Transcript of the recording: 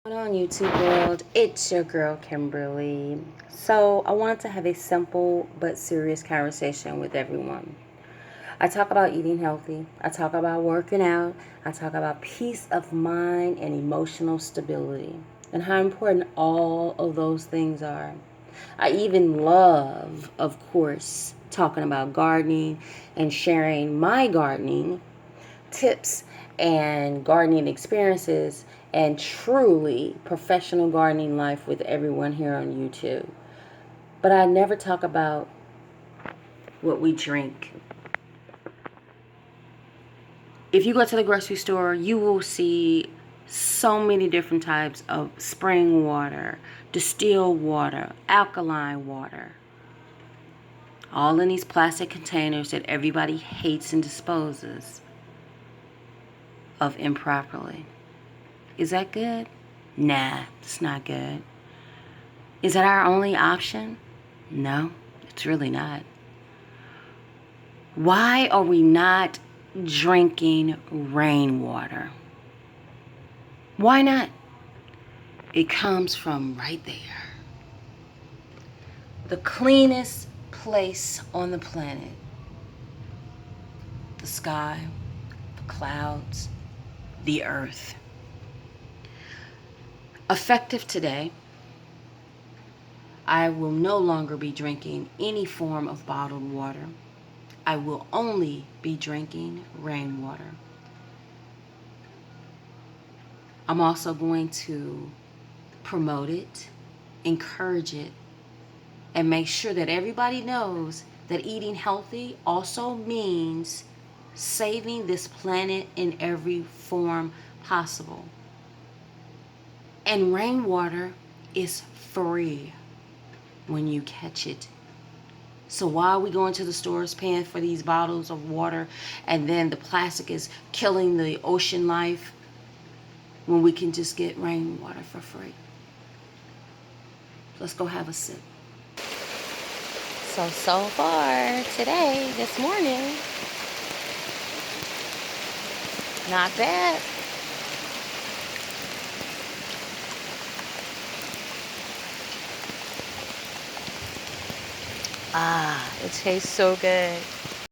Going on YouTube world, it's your girl Kimberly. So I wanted to have a simple but serious conversation with everyone. I talk about eating healthy, I talk about working out, I talk about peace of mind and emotional stability, and how important all of those things are. I even love, of course, talking about gardening and sharing my gardening tips and gardening experiences and truly professional gardening life with everyone here on YouTube. But I never talk about what we drink. If you go to the grocery store, you will see so many different types of spring water, distilled water, alkaline water, all in these plastic containers that everybody hates and disposes of improperly. Is that good? Nah, it's not good. Is that our only option? No, it's really not. Why are we not drinking rainwater? Why not? It comes from right there. The cleanest place on the planet. The sky, the clouds, the earth. Effective today, I will no longer be drinking any form of bottled water. I will only be drinking rainwater. I'm also going to promote it, encourage it, and make sure that everybody knows that eating healthy also means saving this planet in every form possible. And rainwater is free when you catch it. So why are we going to the stores paying for these bottles of water and then the plastic is killing the ocean life when we can just get rainwater for free? Let's go have a sip. So far today, this morning, not bad. It tastes so good.